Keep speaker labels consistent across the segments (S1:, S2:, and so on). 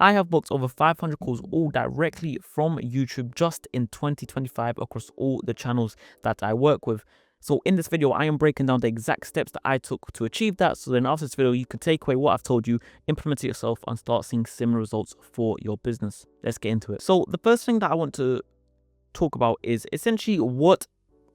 S1: I have booked over 500 calls all directly from YouTube just in 2025 across all the channels that I work with. So in this video, I am breaking down the exact steps that I took to achieve that. So then after this video, you can take away what I've told you, implement it yourself, and start seeing similar results for your business. Let's get into it. So the first thing that I want to talk about is essentially what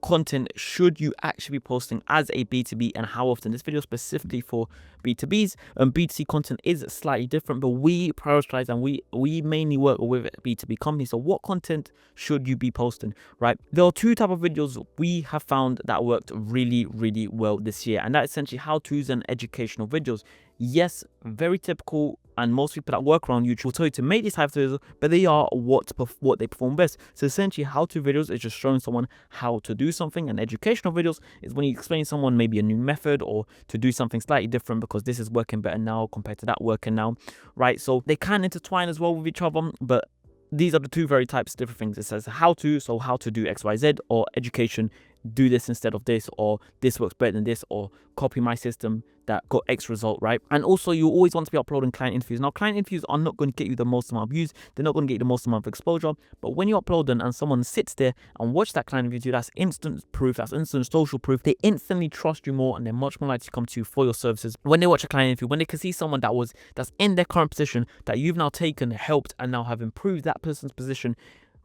S1: content should you actually be posting as a B2B and how often. This video specifically for B2Bs and B2C content is slightly different, but we prioritize and we mainly work with B2B companies. So what content should you be posting, right? There are two types of videos we have found that worked really well this year, and that's essentially how-tos and educational videos. Yes, very typical, and most people that work around YouTube will tell you to make these types of videos, but they are what they perform best. So essentially, how-to videos is just showing someone how to do something, and educational videos is when you explain someone maybe a new method or to do something slightly different because this is working better now compared to that working now, right? So they can intertwine as well with each other, but these are the two very types of different things. It says how to, so how to do XYZ, or education, do this instead of this, or this works better than this, or copy my system that got X result, right? And also, you always want to be uploading client interviews. Now, client interviews are not going to get you the most amount of views. They're not going to get you the most amount of exposure. But when you upload them and someone sits there and watch that client interview, that's instant proof, that's instant social proof. They instantly trust you more, and they're much more likely to come to you for your services. When they watch a client interview, when they can see someone that's in their current position that you've now taken, helped, and now have improved that person's position,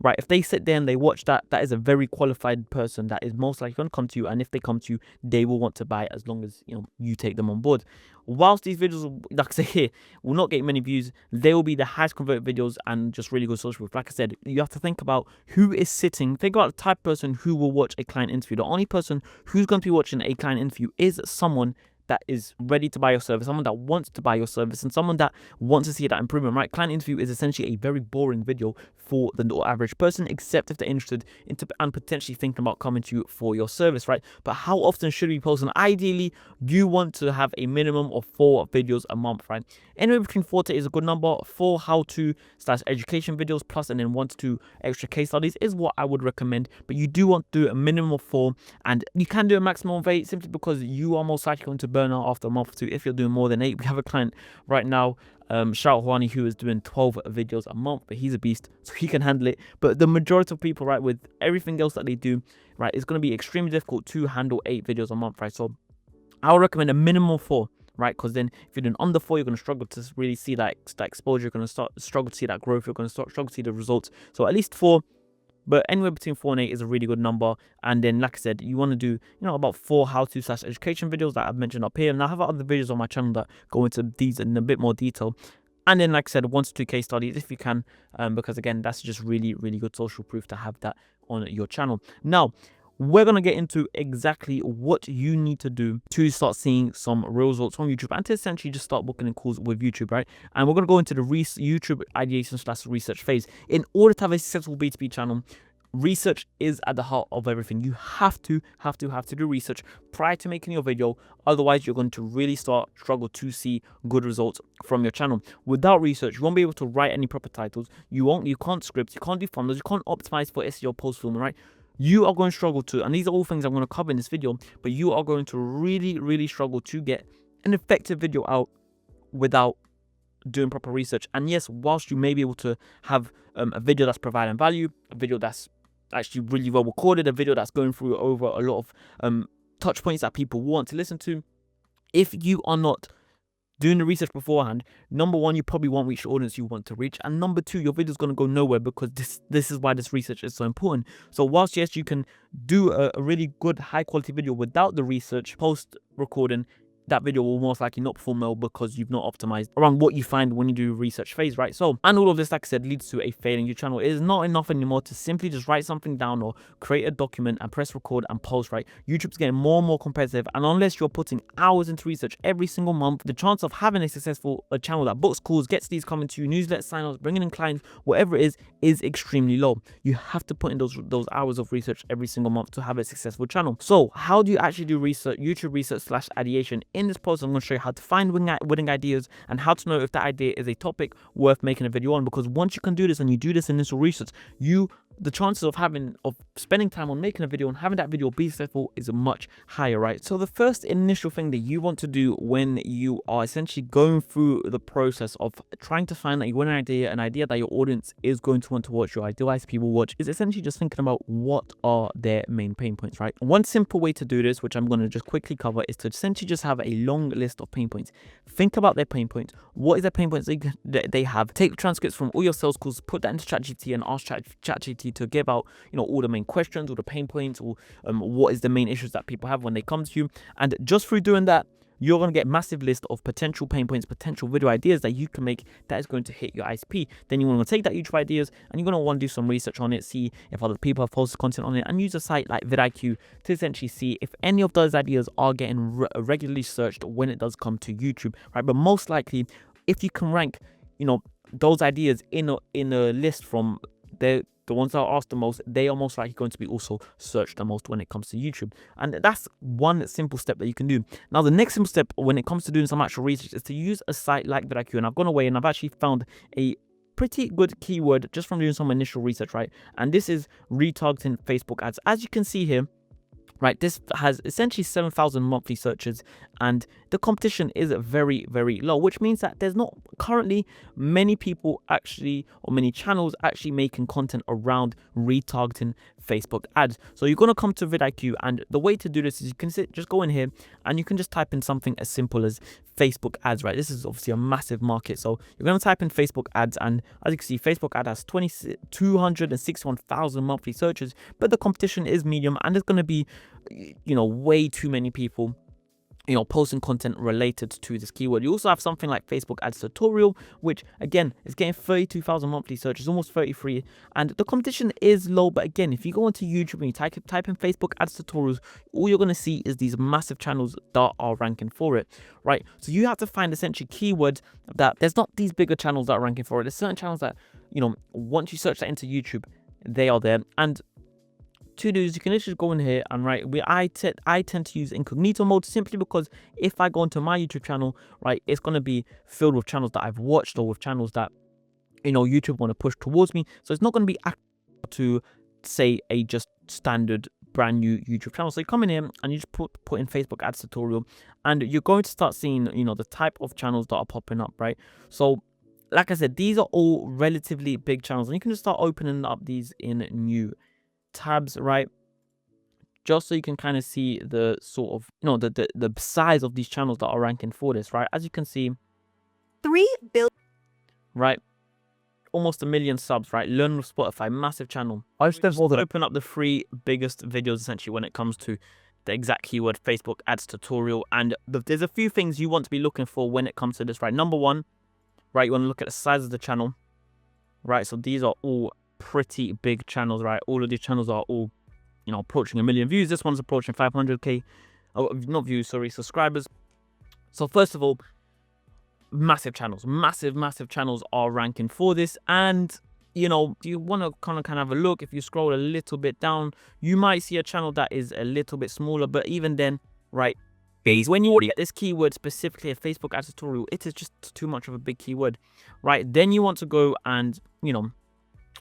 S1: right? If they sit there and they watch that, that is a very qualified person that is most likely going to come to you, and if they come to you, they will want to buy as long as you take them on board. Whilst these videos, like I say here, will not get many views, they will be the highest converted videos and just really good social proof. Like I said, you have to think about who is sitting. Think about the type of person who will watch a client interview. The only person who's going to be watching a client interview is someone that is ready to buy your service, someone that wants to buy your service, and someone that wants to see that improvement, right? Client interview is essentially a very boring video for the average person, except if they're interested into and potentially thinking about coming to you for your service, right? But how often should we post? And ideally, you want to have a minimum of 4 videos a month, right? Anywhere between 4 to 8 is a good number. 4 how-to/education videos plus, and then 1 to 2 extra case studies is what I would recommend. But you do want to do a minimum of 4, and you can do a maximum of 8 simply because you are most likely going to burn out after a month or 2 if you're doing more than 8. We have a client right now, shout out Juani, who is doing 12 videos a month, but he's a beast, so he can handle it. But the majority of people, right, with everything else that they do, right, it's going to be extremely difficult to handle 8 videos a month, right? So I would recommend a minimum of 4, right? Because then if you're doing under 4, you're going to struggle to really see that exposure. You're going to struggle to see that growth. You're going to struggle to see the results. So at least 4. But anywhere between 4 and 8 is a really good number. And then, like I said, you want to do, about 4 how-to/education videos that I've mentioned up here. And I have other videos on my channel that go into these in a bit more detail. And then, like I said, 1 to 2 case studies if you can, because again, that's just really good social proof to have that on your channel. Now, we're going to get into exactly what you need to do to start seeing some real results from YouTube and to essentially just start booking in calls with YouTube, right? And we're going to go into the YouTube ideation/research phase. In order to have a successful B2B channel, research is at the heart of everything. You have to do research prior to making your video. Otherwise, you're going to really struggle to see good results from your channel. Without research, you won't be able to write any proper titles. You can't script, you can't do thumbnails, you can't optimize for SEO post filming, right? You are going to struggle to, and these are all things I'm going to cover in this video, but you are going to really struggle to get an effective video out without doing proper research. And yes, whilst you may be able to have a video that's providing value, a video that's actually really well recorded, a video that's going through over a lot of touch points that people want to listen to, if you are not doing the research beforehand, number 1, you probably won't reach the audience you want to reach, and number 2, your video is going to go nowhere, because this is why this research is so important. So whilst yes, you can do a really good high quality video without the research post recording, that video will most likely not perform well because you've not optimized around what you find when you do research phase, right? So, and all of this, like I said, leads to a failing your channel. It is not enough anymore to simply just write something down or create a document and press record and post, right? YouTube's getting more and more competitive, and unless you're putting hours into research every single month, the chance of having a successful channel that books calls, gets these coming to you, newsletter sign-ups, bringing in clients, whatever it is extremely low. You have to put in those hours of research every single month to have a successful channel. So how do you actually do research, YouTube research/ideation? In this post, I'm going to show you how to find winning ideas and how to know if that idea is a topic worth making a video on. Because once you can do this and you do this initial research, you the chances of spending time on making a video and having that video be successful is much higher, right? So the first initial thing that you want to do when you are essentially going through the process of trying to find an idea that your audience is going to want to watch, your ideal ICP will watch, is essentially just thinking about what are their main pain points, right? One simple way to do this, which I'm going to just quickly cover, is to essentially just have a long list of pain points. Think about their pain points. What is their pain points they have? Take transcripts from all your sales calls, put that into ChatGPT and ask ChatGPT to give out, all the main questions, all the pain points, or what is the main issues that people have when they come to you. And just through doing that, you're going to get a massive list of potential pain points, potential video ideas that you can make that is going to hit your ICP. Then you want to take that YouTube ideas and you're going to want to do some research on it, see if other people have posted content on it, and use a site like vidIQ to essentially see if any of those ideas are getting regularly searched when it does come to YouTube, right? But most likely, if you can rank, those ideas in a list from the ones that are asked the most, they are most likely going to be also searched the most when it comes to YouTube. And that's one simple step that you can do. Now, the next simple step when it comes to doing some actual research is to use a site like vidIQ. And I've gone away and I've actually found a pretty good keyword just from doing some initial research, right? And this is retargeting Facebook ads. As you can see here, right, this has essentially 7,000 monthly searches and the competition is very, very low, which means that there's not currently many people actually, or many channels actually making content around retargeting Facebook ads. So you're going to come to vidIQ, and the way to do this is you can just go in here and you can just type in something as simple as Facebook ads, right? This is obviously a massive market. So you're going to type in Facebook ads, and as you can see, Facebook ad has 261,000 monthly searches, but the competition is medium and there's going to be, way too many people posting content related to this keyword. You also have something like Facebook ads tutorial, which again is getting 32,000 monthly searches, almost 33, and the competition is low. But again, if you go onto YouTube and you type in Facebook ads tutorials, all you're going to see is these massive channels that are ranking for it, right? So you have to find essentially keywords that there's not these bigger channels that are ranking for it. There's certain channels that, once you search that into YouTube, they are there. And to do is you can literally go in here and I tend to use incognito mode simply because if I go into my YouTube channel, right, it's going to be filled with channels that I've watched or with channels that YouTube want to push towards me. So it's not going to be to say a just standard brand new YouTube channel. So you come in here and you just put in Facebook ads tutorial, and you're going to start seeing the type of channels that are popping up, right? So like I said, these are all relatively big channels, and you can just start opening up these in new tabs, right, just so you can kind of see the sort of the size of these channels that are ranking for this, right? As you can see,
S2: 3 billion,
S1: right, almost 1 million subs, right? Learn with Spotify, massive channel. I just open up the 3 biggest videos essentially when it comes to the exact keyword Facebook ads tutorial, and there's a few things you want to be looking for when it comes to this, right? Number one, right, you want to look at the size of the channel, right? So these are all pretty big channels, right? All of these channels are all approaching 1 million views. This one's approaching 500k, not views, sorry, subscribers. So first of all, massive channels are ranking for this. And you want to kind of have a look. If you scroll a little bit down, you might see a channel that is a little bit smaller, but even then, right, when you already get this keyword, specifically a Facebook ads tutorial, it is just too much of a big keyword, right? Then you want to go and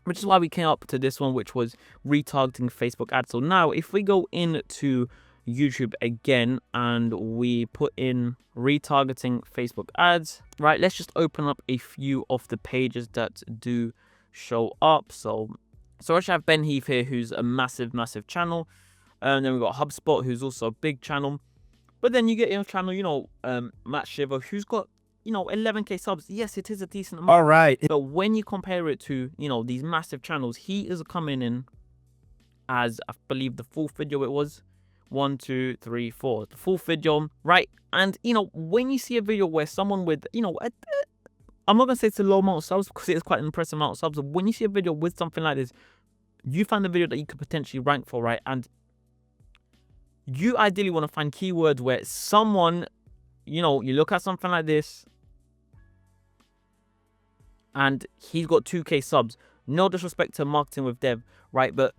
S1: which is why we came up to this one, which was retargeting Facebook ads. So now if we go into YouTube again and we put in retargeting Facebook ads, right, let's just open up a few of the pages that do show up. So I actually have Ben Heath here, who's a massive channel, and then we've got HubSpot, who's also a big channel. But then you get your channel, Matt Shiver, who's got 11k subs. Yes, it is a decent amount.
S2: all right.
S1: But when you compare it to, these massive channels, he is coming in as, I believe, the 4th video it was. 1, 2, 3, 4. The 4th video, right? And, when you see a video where someone with, I'm not going to say it's a low amount of subs because it is quite an impressive amount of subs. But when you see a video with something like this, you find a video that you could potentially rank for, right? And you ideally want to find keywords where someone, you look at something like this, and he's got 2k subs. No disrespect to marketing with Dev, right? But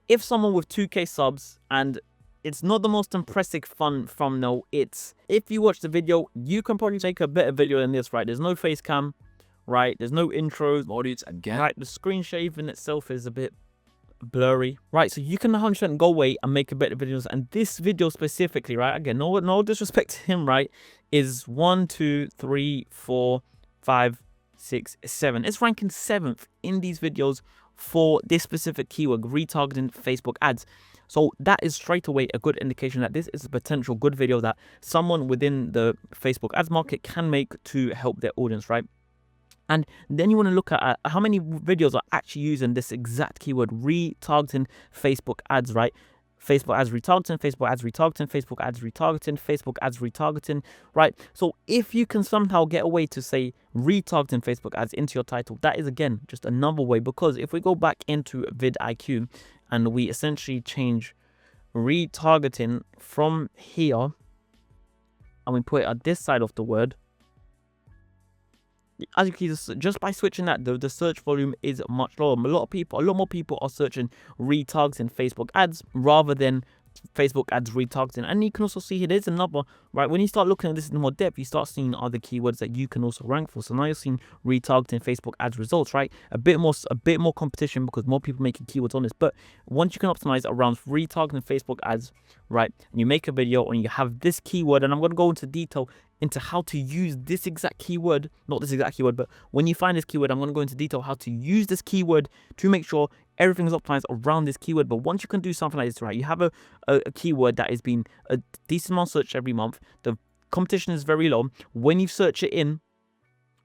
S1: if someone with 2k subs, and it's not the most impressive thumbnail, it's, if you watch the video, you can probably take a better video than this, right? There's no face cam, right? There's no intros,
S2: Audience again.
S1: right? The screen shave in itself is a bit, blurry, right? So you can 100% go away and make a better videos. And this video specifically, right? Again, no disrespect to him, right? Is 1, 2, 3, 4, 5, 6, 7. It's ranking 7th in these videos for this specific keyword, retargeting Facebook ads. So that is straight away a good indication that this is a potential good video that someone within the Facebook ads market can make to help their audience, right? And then you want to look at how many videos are actually using this exact keyword, retargeting Facebook ads, right? Facebook ads retargeting, Facebook ads retargeting, Facebook ads retargeting, Facebook ads retargeting, right? So if you can somehow get away to say retargeting Facebook ads into your title, that is again just another way. Because if we go back into vidIQ and we essentially change retargeting from here and we put it at this side of the word, as you can see, just by switching that, the search volume is much lower. A lot more people are searching retargeting Facebook ads rather than Facebook ads retargeting. And you can also see here, there's another, right? When you start looking at this in more depth, you start seeing other keywords that you can also rank for. So now you're seeing retargeting Facebook ads results, right? A bit more competition because more people making keywords on this. But once you can optimize around retargeting Facebook ads, right, and you make a video and you have this keyword, and I'm going to go into detail into how to use this exact keyword, not this exact keyword, but when you find this keyword, I'm going to go into detail how to use this keyword to make sure everything is optimized around this keyword. But once you can do something like this, right, you have a keyword that has been a decent amount searched every month, the competition is very low. When you search it in,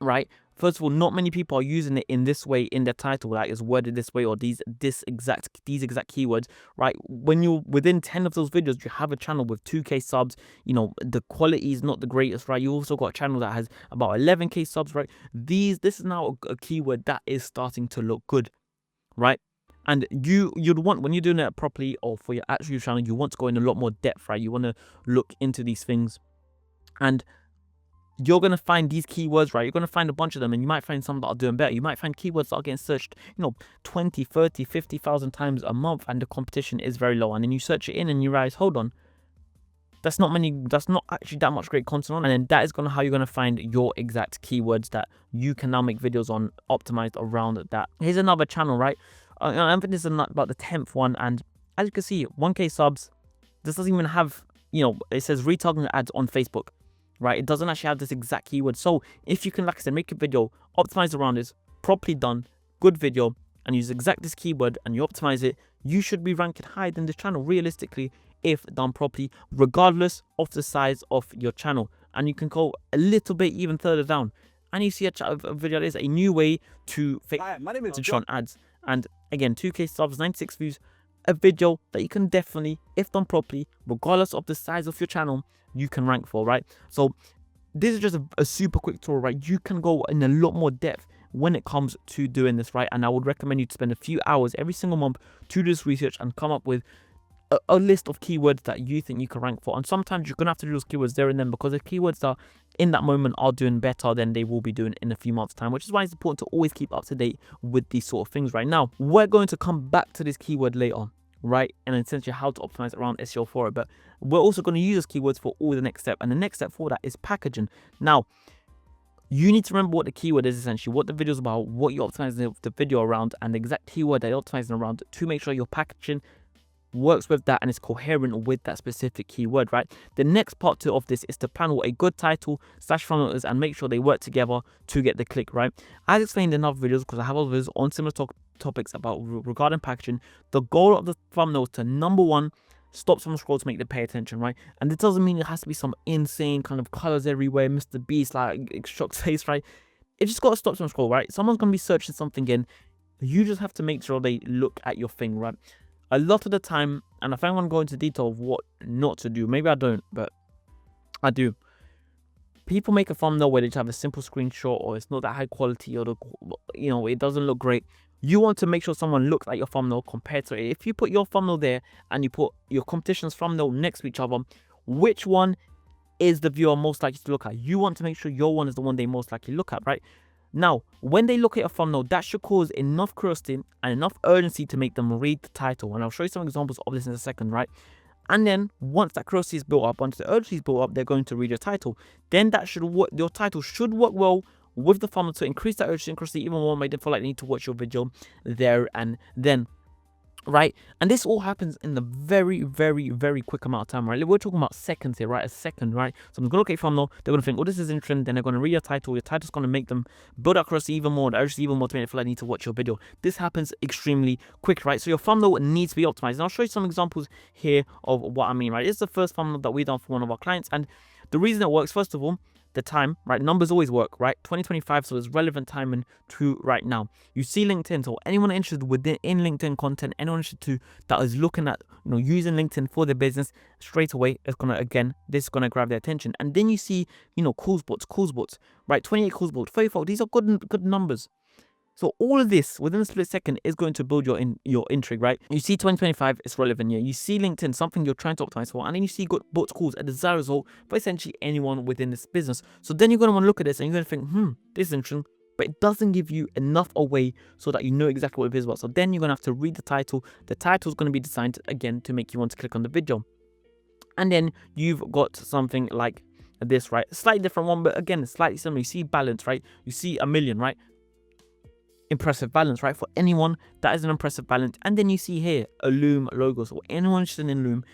S1: right, first of all, not many people are using it in this way in their title, that is worded this way, or these exact keywords, right? When you're within 10 of those videos, you have a channel with 2K subs, you know, the quality is not the greatest, right? You also got a channel that has about 11K subs, right? This is now a keyword that is starting to look good, right? And you'd want, when you're doing it properly or for your actual channel, you want to go in a lot more depth, right? You want to look into these things, and you're going to find these keywords, right? You're going to find a bunch of them, and you might find some that are doing better. You might find keywords that are getting searched, you know, 20, 30, 50,000 times a month, and the competition is very low. And then you search it in and you realize, hold on, that's not actually that much great content on. And then that is how you're going to find your exact keywords that you can now make videos on optimized around that. Here's another channel, right? I think this is about the 10th one. And as you can see, 1K subs. This doesn't even have, you know, it says retargeting ads on Facebook, right? It doesn't actually have this exact keyword. So if you can, like I said, make a video, optimize around this, properly done, good video, and use exact this keyword, and you optimize it, you should be ranking higher than this channel realistically if done properly, regardless of the size of your channel. And you can go a little bit even further down, and you see a video that is a new way to run ads. And again, 2K subs, 96 views, a video that you can definitely, if done properly, regardless of the size of your channel, you can rank for, right? So this is just a super quick tour, right? You can go in a lot more depth when it comes to doing this, right? And I would recommend you to spend a few hours every single month to do this research and come up with a list of keywords that you think you can rank for. And sometimes you're gonna have to do those keywords there and then, because the keywords that in that moment are doing better than they will be doing in a few months time, which is why it's important to always keep up to date with these sort of things. Right now, we're going to come back to this keyword later, right, and essentially how to optimize around SEO for it. But we're also going to use those keywords for all the next step, and the next step for that is packaging. Now, you need to remember what the keyword is, essentially what the video is about, what you're optimizing the video around, and the exact keyword that you're optimizing around, to make sure your packaging works with that and is coherent with that specific keyword, right? The next part two of this is to plan what a good title / thumbnail is and make sure they work together to get the click, right? As explained in other videos, because I have other videos on similar topics about regarding packaging, the goal of the thumbnail is to, number one, stop someone scroll to make them pay attention, right? And it doesn't mean it has to be some insane kind of colors everywhere, Mr. Beast like shocked face, right? It just got to stop someone scroll, right? Someone's gonna be searching something in, you just have to make sure they look at your thing, right? A lot of the time, and if I want to go into detail of what not to do, maybe I don't, but I do. People make a thumbnail where they just have a simple screenshot, or it's not that high quality, or you know, it doesn't look great. You want to make sure someone looks at your thumbnail compared to it. If you put your thumbnail there and you put your competition's thumbnail next to each other, which one is the viewer most likely to look at? You want to make sure your one is the one they most likely look at, right? Now, when they look at a thumbnail, that should cause enough curiosity and enough urgency to make them read the title. And I'll show you some examples of this in a second, right? And then once that curiosity is built up, once the urgency is built up, they're going to read your title. Then that should work. Your title should work well with the thumbnail to increase that urgency and curiosity even more, make them feel like they need to watch your video there and then. right? And this all happens in the very, very, very quick amount of time, right? We're talking about seconds here, right? A second, right? So I'm gonna look at your thumbnail, they're gonna think, oh, this is interesting, then they're gonna read your title. Your title's gonna make them build across even more, urge even more to make it feel like I need to watch your video. This happens extremely quick, right? So your thumbnail needs to be optimized. And I'll show you some examples here of what I mean, right? This is the first thumbnail that we've done for one of our clients, and the reason it works, first of all, the time, right? Numbers always work, right? 2025, so it's relevant timing to right now. You see LinkedIn, so anyone interested in LinkedIn content, anyone interested that is looking at, using LinkedIn for their business, straight away, it's gonna, again, this is gonna grab their attention. And then you see, calls bots, right? 28 calls bots, 34. These are good numbers. So all of this within a split second is going to build your intrigue, right? You see 2025, it's relevant here. You see LinkedIn, something you're trying to optimize for, and then you see good bot calls, a desired result for essentially anyone within this business. So then you're going to want to look at this and you're going to think, this is interesting, but it doesn't give you enough away so that you know exactly what it is about. So then you're going to have to read the title. The title is going to be designed, again, to make you want to click on the video. And then you've got something like this, right? Slightly different one, but again, slightly similar. You see balance, right? You see a million, right? Impressive balance, right? For anyone, that is an impressive balance. And then you see here a Loom logo. So anyone interested in Loom,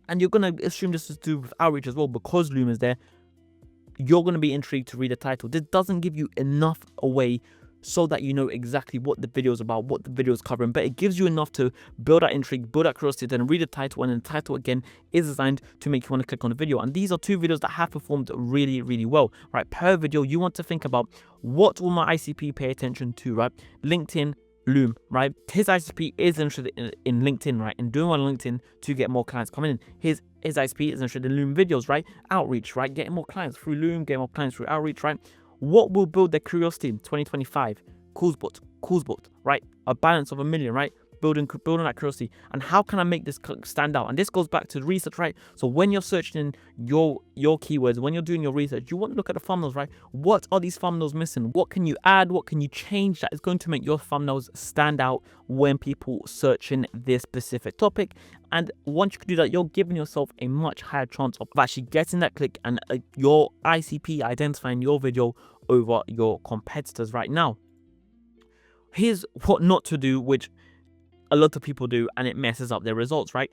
S1: and you're going to assume this is to do with outreach as well, because Loom is there, you're going to be intrigued to read the title. This doesn't give you enough away so that you know exactly what the video is about, what the video is covering, but it gives you enough to build that intrigue, build that curiosity, then read the title, and then the title, again, is designed to make you want to click on the video. And these are two videos that have performed really, really well, right? Per video, you want to think about, what will my ICP pay attention to, right? LinkedIn, Loom, right? His ICP is interested in LinkedIn, right? In doing well on LinkedIn to get more clients coming in. His ICP is interested in Loom videos, right? Outreach, right? Getting more clients through Loom, getting more clients through outreach, right? What will build their curiosity in 2025? Calls bot, right? A balance of a million, right? Building that curiosity. And how can I make this stand out? And this goes back to the research, right? So when you're searching your keywords, when you're doing your research, you want to look at the thumbnails, right? What are these thumbnails missing? What can you add? What can you change that is going to make your thumbnails stand out when people searching this specific topic? And once you can do that, you're giving yourself a much higher chance of actually getting that click and your ICP identifying your video over your competitors right now. Here's what not to do, which a lot of people do, and it messes up their results, right?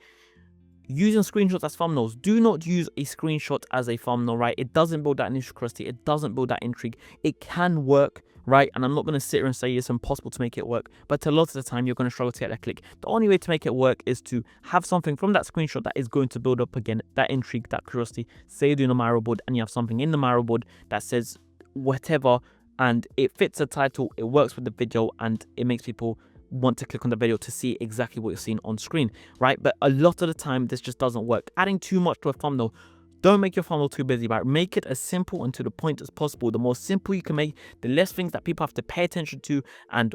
S1: Using screenshots as thumbnails. Do not use a screenshot as a thumbnail, right? It doesn't build that initial curiosity. It doesn't build that intrigue. It can work, right? And I'm not going to sit here and say it's impossible to make it work, but a lot of the time you're going to struggle to get that click. The only way to make it work is to have something from that screenshot that is going to build up, again, that intrigue, that curiosity. Say you're doing a Miro board and you have something in the Miro board that says whatever, and it fits the title, it works with the video, and it makes people want to click on the video to see exactly what you're seeing on screen, right? But a lot of the time this just doesn't work. Adding too much to a thumbnail, don't make your thumbnail too busy, right? Make it as simple and to the point as possible. The more simple you can make, the less things that people have to pay attention to and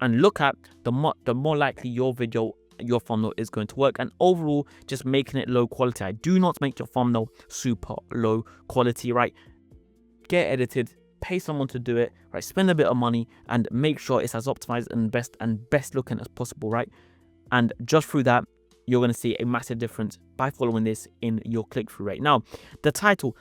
S1: look at, the more likely your video, your thumbnail is going to work. And overall, just making it low quality. I do not make your thumbnail super low quality, right? Get edited, pay someone to do it, right? Spend a bit of money and make sure it's as optimized and best looking as possible, right? And just through that, you're going to see a massive difference by following this in your click-through rate. Now, the title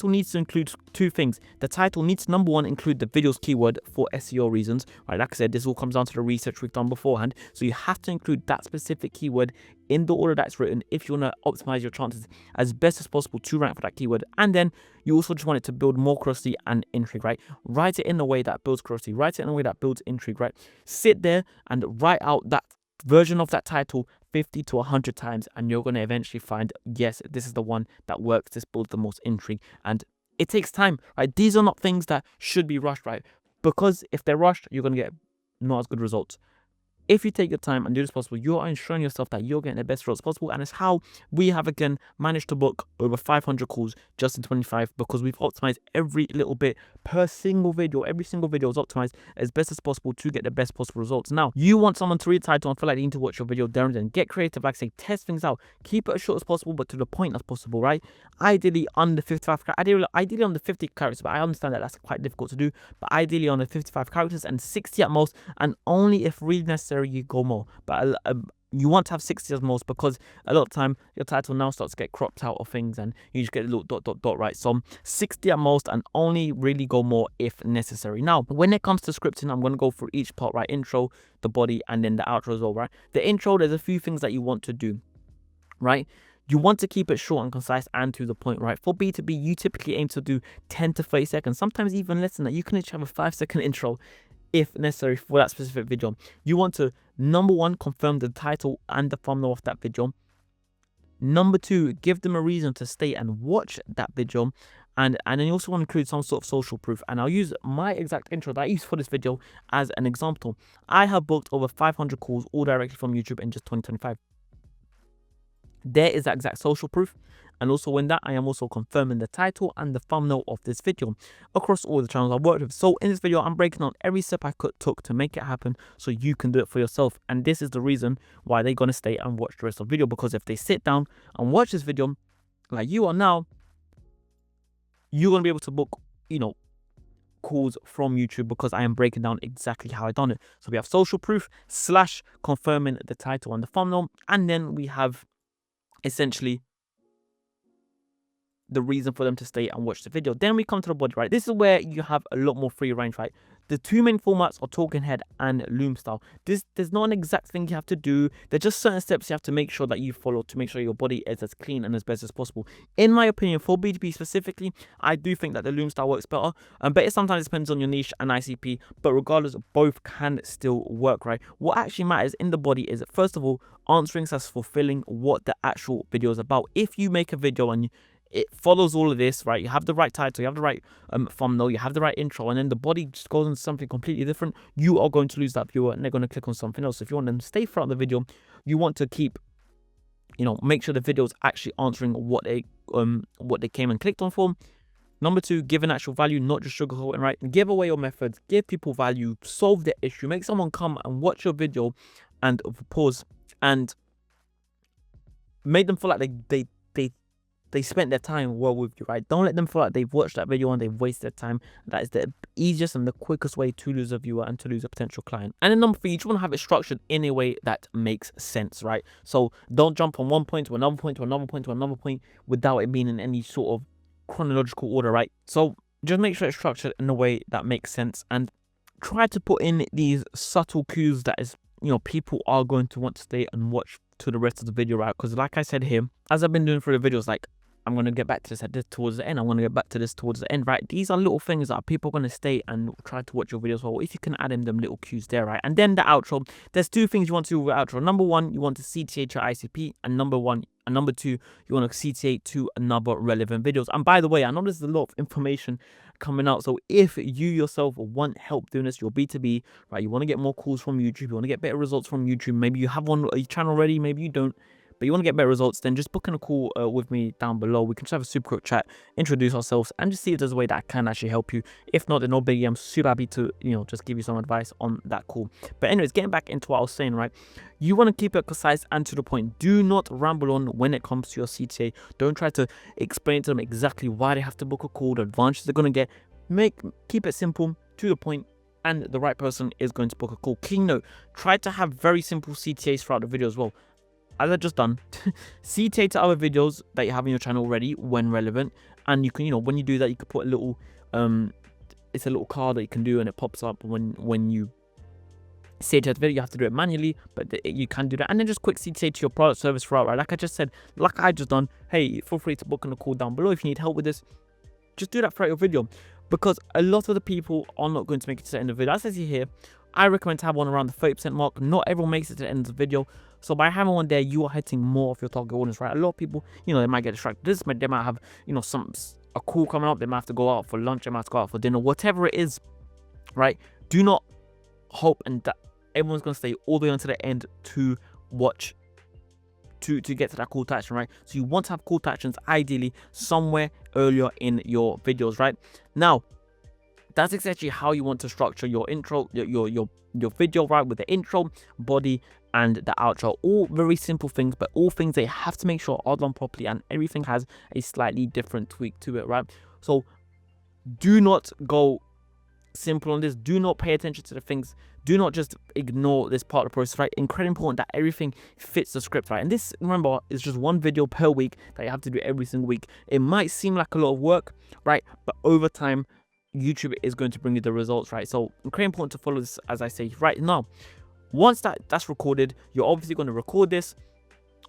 S1: needs to include two things. The title needs to, number one, include the video's keyword for SEO reasons, right? Like I said, this all comes down to the research we've done beforehand. So you have to include that specific keyword in the order that's written if you want to optimize your chances as best as possible to rank for that keyword. And then you also just want it to build more curiosity and intrigue, right? Write it in a way that builds curiosity. Write it in a way that builds intrigue, right? Sit there and write out that version of that title 50 to 100 times, and you're going to eventually find, yes, this is the one that works. This builds the most intrigue, and it takes time, right? These are not things that should be rushed, right? Because if they're rushed, you're going to get not as good results. If you take your time and do this possible, you are ensuring yourself that you're getting the best results possible. And it's how we have, again, managed to book over 500 calls just in 25, because we've optimized every little bit per single video. Every single video is optimized as best as possible to get the best possible results. Now, you want someone to read the title and feel like they need to watch your video there and then. Get creative, like I say, test things out. Keep it as short as possible, but to the point as possible, right? Ideally under 55 characters, ideally under 50 characters, but I understand that that's quite difficult to do. But ideally under 55 characters and 60 at most, and only if really necessary you go more. But you want to have 60 as most, because a lot of time your title now starts to get cropped out of things and you just get a little dot, right? So 60 at most, and only really go more if necessary. Now, when it comes to scripting, I'm going to go through each part, right? Intro, the body, and then the outro as well, right? The intro, there's a few things that you want to do, right? You want to keep it short and concise and to the point, right? For B2B, you typically aim to do 10 to 30 seconds, sometimes even less than that. You can literally have a 5-second intro if necessary for that specific video. You want to, number one, confirm the title and the thumbnail of that video. Number two, give them a reason to stay and watch that video. And then you also want to include some sort of social proof. And I'll use my exact intro that I used for this video as an example. I have booked over 500 calls all directly from YouTube in just 2025. There is that exact social proof. And also in that, I am also confirming the title and the thumbnail of this video across all the channels I've worked with. So in this video, I'm breaking down every step I took to make it happen so you can do it for yourself. And this is the reason why they're going to stay and watch the rest of the video, because if they sit down and watch this video like you are now, you're going to be able to book, calls from YouTube, because I am breaking down exactly how I done it. So we have social proof / confirming the title and the thumbnail. And then we have essentially the reason for them to stay and watch the video. Then we come to the body, right? This is where you have a lot more free range, right? The two main formats are talking head and loom style. There's not an exact thing you have to do. There's just certain steps you have to make sure that you follow to make sure your body is as clean and as best as possible. In my opinion, for B2B specifically, I do think that the loom style works better. But it sometimes depends on your niche and ICP. But regardless, both can still work, right? What actually matters in the body is, first of all, answering as fulfilling what the actual video is about. If you make a video and it follows all of this, right? You have the right title, you have the right thumbnail, you have the right intro, and then the body just goes into something completely different, you are going to lose that viewer and they're going to click on something else. If you want them to stay throughout the video, you want to keep, make sure the video is actually answering what they came and clicked on for. Number two, give an actual value, not just sugarcoating, right? Give away your methods, give people value, solve the issue, make someone come and watch your video and pause and make them feel like they spent their time well with you, right? Don't let them feel like they've watched that video and they've wasted time. That is the easiest and the quickest way to lose a viewer and to lose a potential client. And then number three, you just want to have it structured in a way that makes sense, right? So don't jump from one point to another point to another point to another point without it being in any sort of chronological order, right? So just make sure it's structured in a way that makes sense, and try to put in these subtle cues that is, people are going to want to stay and watch to the rest of the video, right? Because like I said here, as I've been doing through the videos, like, I'm going to get back to this towards the end. I'm going to get back to this towards the end, right? These are little things that people are going to stay and try to watch your videos. Well, if you can add in them little cues there, right? And then the outro. There's two things you want to do with outro. Number one, you want to CTA your ICP, and number two, you want to CTA to another relevant videos. And by the way, I know there's a lot of information coming out. So if you yourself want help doing this, you're B2B, right? You want to get more calls from YouTube. You want to get better results from YouTube. Maybe you have one channel already, maybe you don't, but you want to get better results, then just book in a call with me down below. We can just have a super quick chat, introduce ourselves, and just see if there's a way that I can actually help you. If not, then no biggie. I'm super happy to, just give you some advice on that call. But anyways, getting back into what I was saying, right? You want to keep it concise and to the point. Do not ramble on when it comes to your CTA. Don't try to explain to them exactly why they have to book a call, the advantages they're going to get. Keep it simple, to the point, and the right person is going to book a call. Key note, try to have very simple CTAs throughout the video as well. As I just done, CTA to other videos that you have on your channel already when relevant. And you can, when you do that, you can put a little, it's a little card that you can do, and it pops up when you say to the video. You have to do it manually, but you can do that. And then just quick CTA to your product service throughout, right? Like I just said, like I just done, hey, feel free to book on a call down below if you need help with this. Just do that throughout your video, because a lot of the people are not going to make it to the end of the video. As I see here, I recommend to have one around the 30% mark. Not everyone makes it to the end of the video. So by having one there, you are hitting more of your target audience, right? A lot of people, they might get distracted. They might have, a call coming up. They might have to go out for lunch. They might have to go out for dinner, whatever it is, right? Do not hope and that everyone's going to stay all the way until the end to watch, to get to that call to action, right? So you want to have call to actions ideally somewhere earlier in your videos, right? Now, that's exactly how you want to structure your intro, your video, right? With the intro, body, and the outro. All very simple things, but all things they have to make sure are done properly, and everything has a slightly different tweak to it, right? So do not go simple on this. Do not pay attention to the things. Do not just ignore this part of the process, right? Incredibly important that everything fits the script, right? And this, remember, is just one video per week that you have to do every single week. It might seem like a lot of work, right? But over time, YouTube is going to bring you the results, right? So incredibly important to follow this, as I say. Right now, once that's recorded, you're obviously going to record this,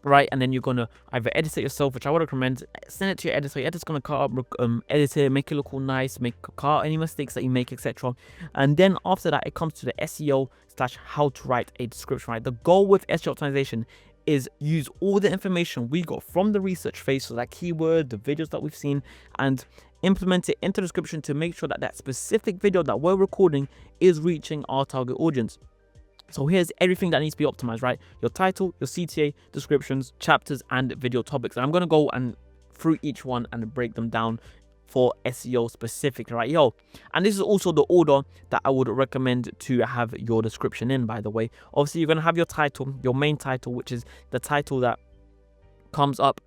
S1: right? And then you're going to either edit it yourself, which I would recommend. Send it to your editor. Your editor's going to cut up, edit it, make it look all nice, cut out any mistakes that you make, etc. And then after that, it comes to the SEO / how to write a description, right? The goal with SEO optimization is use all the information we got from the research phase, so that keyword, the videos that we've seen, and implement it into the description to make sure that that specific video that we're recording is reaching our target audience. So here's everything that needs to be optimized, right? Your title, your CTA, descriptions, chapters, and video topics. And I'm going to go and through each one and break them down for SEO specific, right? And this is also the order that I would recommend to have your description in, by the way. Obviously, you're going to have your title, your main title, which is the title that comes up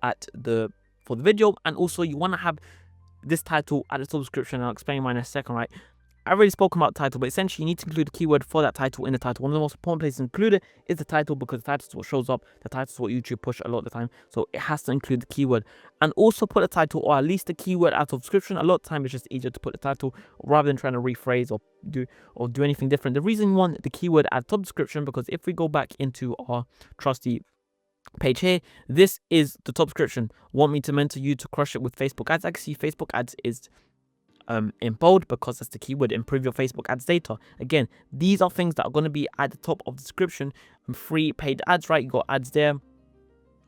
S1: for the video. And also you want to have this title at the top description. I'll explain mine in a second, right? I've already spoken about title, but essentially you need to include the keyword for that title in the title. One of the most important places to include it is the title, because the title is what shows up. The title is what YouTube push a lot of the time, so it has to include the keyword. And also put a title, or at least the keyword, out of description. A lot of time it's just easier to put the title rather than trying to rephrase or do anything different. The reason you want the keyword at top description, because if we go back into our trusty page here, this is the top description. Want me to mentor you to crush it with Facebook ads? Actually, Facebook ads is in bold because that's the keyword. Improve your Facebook ads data. Again, these are things that are going to be at the top of the description. Free paid ads, right? You got ads there,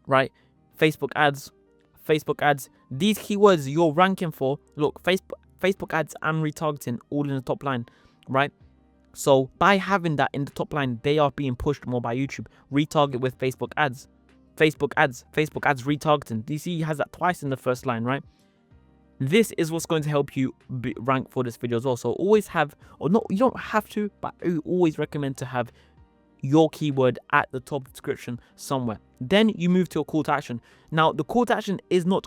S1: right? Facebook ads. These keywords you're ranking for. Look, Facebook ads and retargeting all in the top line, right? So by having that in the top line, they are being pushed more by YouTube. Retarget with Facebook ads, retargeting. DC has that twice in the first line, right? This is what's going to help you rank for this video as well. So always have, or not, you don't have to, but I always recommend to have your keyword at the top description somewhere. Then you move to a call to action. Now the call to action is not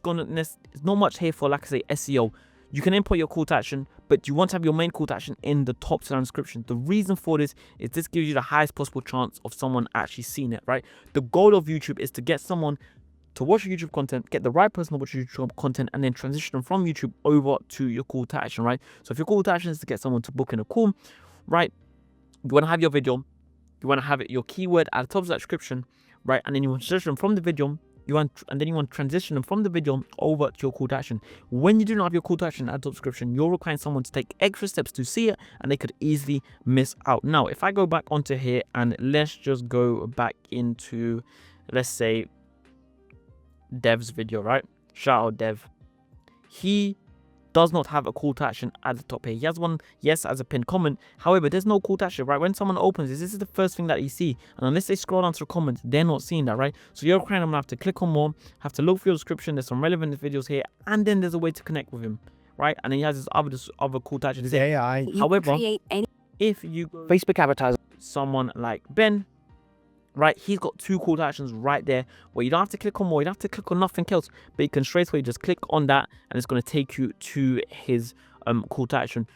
S1: much here for, like I say, SEO. You can import your call to action, but you want to have your main call to action in the top description. The reason for this is this gives you the highest possible chance of someone actually seeing it, right? The goal of YouTube is to get someone to watch your YouTube content, get the right person to watch your YouTube content, and then transition them from YouTube over to your call to action, right? So if your call to action is to get someone to book in a call, right, you want to have your video, you want to have your keyword at the top of that description, right? And then you want to transition them from the video, and then you want to transition them from the video over to your call to action. When you do not have your call to action at the top description, you're requiring someone to take extra steps to see it, and they could easily miss out. Now, if I go back onto here and let's just go back into, let's say, Dev's video, right? Shout out Dev. He does not have a call to action at the top here. He has one, yes, as a pinned comment. However, there's no call to action, right? When someone opens this is the first thing that you see. And unless they scroll down to the comments, they're not seeing that, right? So you're kind of gonna have to click on more, have to look for your description. There's some relevant videos here, and then there's a way to connect with him, right? And then he has this other call to action.
S3: AI.
S1: However, if you go
S3: Facebook advertising,
S1: someone like Ben, right, he's got two call to actions right there where you don't have to click on more, you don't have to click on nothing else, but you can straight away just click on that and it's going to take you to his call to action.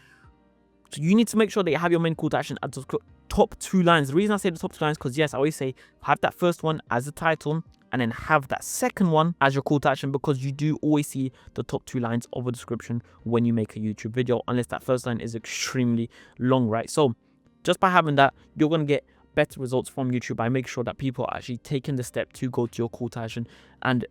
S1: So you need to make sure that you have your main call to action at the top two lines. The reason I say the top two lines, because yes, I always say have that first one as the title and then have that second one as your call to action, because you do always see the top two lines of a description when you make a YouTube video, unless that first line is extremely long, right? So just by having that, you're going to get better results from YouTube by making sure that people are actually taking the step to go to your call to action. And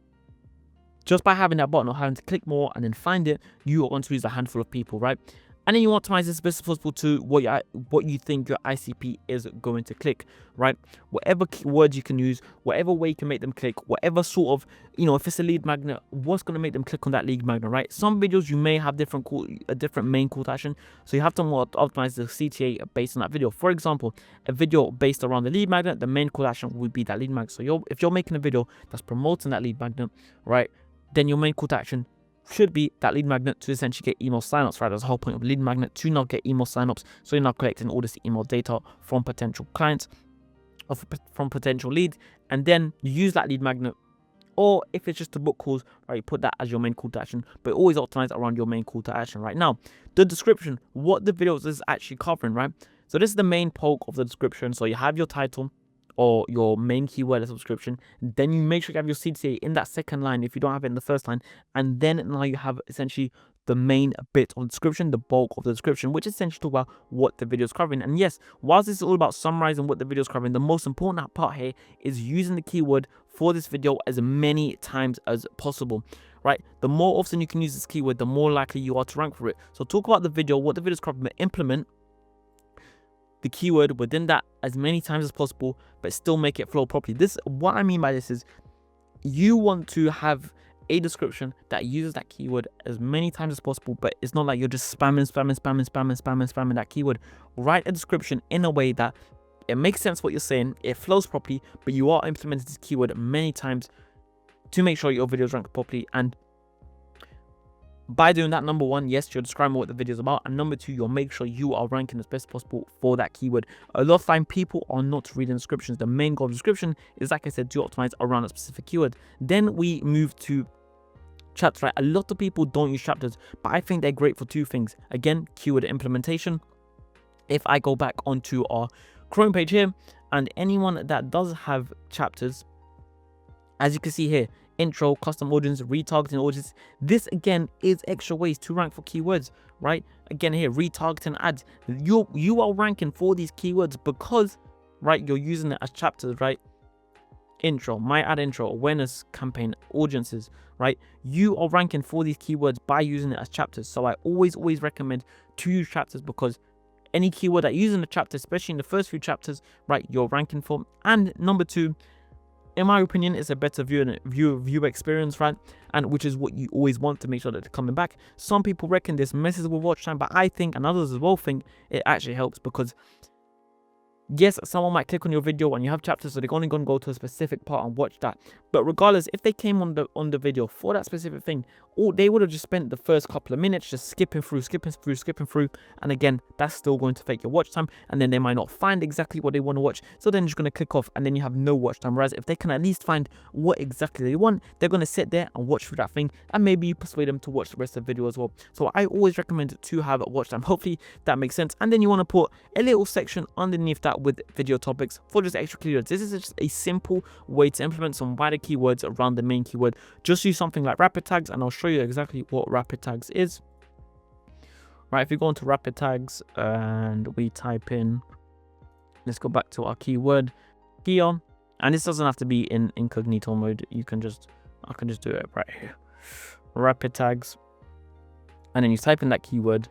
S1: just by having that button or having to click more and then find it, you are going to lose a handful of people, right? And then you optimize this as best as possible to what you think your ICP is going to click, right? Whatever words you can use, whatever way you can make them click, whatever sort of, if it's a lead magnet, what's going to make them click on that lead magnet, right? Some videos you may have a different main call to action, so you have to optimize the CTA based on that video. For example, a video based around the lead magnet, the main call to action would be that lead magnet. So if you're making a video that's promoting that lead magnet, right, then your main call to action should be that lead magnet to essentially get email signups, right? That's the whole point of lead magnet, to not get email signups. So you're not collecting all this email data from potential clients or from potential leads, and then you use that lead magnet Or if it's just to book calls, right, put that as your main call to action, but always optimize around your main call to action. Right now, the description, what the videos is actually covering, right? So this is the main bulk of the description. So you have your title or your main keyword as subscription. Then you make sure you have your CTA in that second line if you don't have it in the first line. And then now you have essentially the main bit of the description, the bulk of the description, which is essentially talk about what the video is covering. And yes, whilst this is all about summarizing what the video is covering, the most important part here is using the keyword for this video as many times as possible. Right, the more often you can use this keyword, the more likely you are to rank for it. So talk about the video, what the video is covering, but implement the keyword within that as many times as possible, but still make it flow properly. What I mean by this is you want to have a description that uses that keyword as many times as possible, but it's not like you're just spamming that keyword. Write a description in a way that it makes sense what you're saying, it flows properly, but you are implementing this keyword many times to make sure your videos rank properly. And by doing that, number one, yes, you're describing what the video is about, and number two, you'll make sure you are ranking as best as possible for that keyword. A lot of time, people are not reading descriptions. The main goal of description is, like I said, to optimize around a specific keyword. Then we move to chapters, right? A lot of people don't use chapters, but I think they're great for two things. Again, keyword implementation. If I go back onto our Chrome page here, and anyone that does have chapters, as you can see here, intro, custom audience, retargeting audience, this again is extra ways to rank for keywords, right? Again here, retargeting ads, you are ranking for these keywords because, right, you're using it as chapters, right? Intro, my ad intro, awareness campaign, audiences, right? You are ranking for these keywords by using it as chapters. So I always recommend to use chapters, because any keyword that you use in the chapter, especially in the first few chapters, right, you're ranking for. And number two, in my opinion, it's a better view experience, right? And which is what you always want to make sure that they're coming back. Some people reckon this messes with watch time, but I think, and others as well think, it actually helps, because yes, someone might click on your video and you have chapters, so they're only going to go to a specific part and watch that. But regardless, if they came on the video for that specific thing, or they would have just spent the first couple of minutes just skipping through. And again, that's still going to affect your watch time. And then they might not find exactly what they want to watch. So then you're just going to click off and then you have no watch time. Whereas if they can at least find what exactly they want, they're going to sit there and watch through that thing. And maybe you persuade them to watch the rest of the video as well. So I always recommend to have a watch time. Hopefully that makes sense. And then you want to put a little section underneath that with video topics for just extra keywords. This is just a simple way to implement some wider keywords around the main keyword. Just use something like rapid tags, and I'll show you exactly what rapid tags is. Right, if you go into rapid tags and we type in, let's go back to our keyword here, and this doesn't have to be in incognito mode. I can just do it right here. Rapid tags, and then you type in that keyword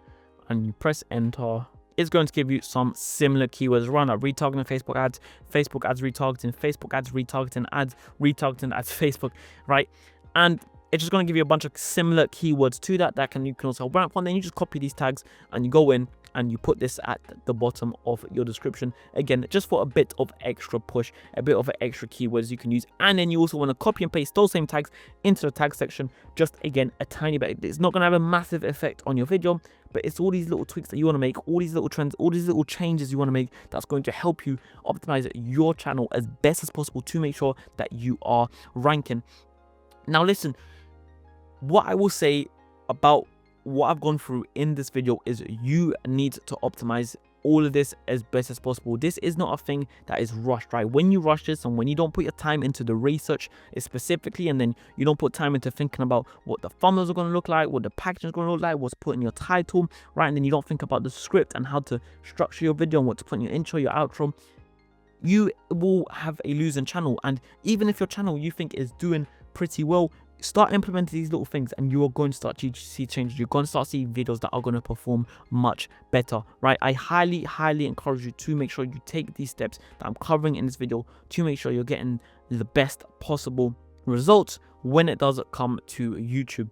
S1: and you press enter. It's going to give you some similar keywords around that: retargeting Facebook ads retargeting, Facebook ads retargeting ads Facebook, right? And it's just going to give you a bunch of similar keywords to that you can also rank for. Then you just copy these tags and you go in and you put this at the bottom of your description, again just for a bit of extra push, a bit of extra keywords you can use. And then you also want to copy and paste those same tags into the tag section, just again a tiny bit. It's not going to have a massive effect on your video, but it's all these little tweaks that you want to make, all these little trends, all these little changes you want to make, that's going to help you optimize your channel as best as possible to make sure that you are ranking. Now listen, what I will say about what I've gone through in this video is you need to optimize all of this as best as possible. This is not a thing that is rushed, right? When you rush this and when you don't put your time into the research specifically, and then you don't put time into thinking about what the thumbnails are going to look like, what the packaging is going to look like, what's put in your title, right? And then you don't think about the script and how to structure your video and what to put in your intro, your outro, you will have a losing channel. And even if your channel you think is doing pretty well, start implementing these little things and you are going to start to see changes. You're going to start seeing videos that are going to perform much better, right? I highly encourage you to make sure you take these steps that I'm covering in this video to make sure you're getting the best possible results when it does come to YouTube.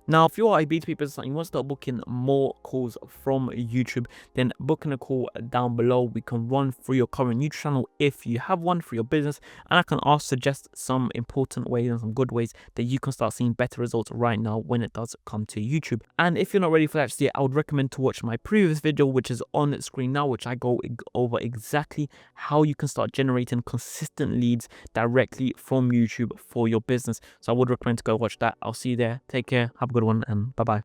S1: Now, if you are a B2B business and you want to start booking more calls from YouTube, then booking a call down below. We can run through your current YouTube channel if you have one for your business, and I can also suggest some important ways and some good ways that you can start seeing better results right now when it does come to YouTube. And if you're not ready for that yet, I would recommend to watch my previous video, which is on screen now, which I go over exactly how you can start generating consistent leads directly from YouTube for your business. So I would recommend to go watch that. I'll see you there. Take care. Have a good one, and bye bye.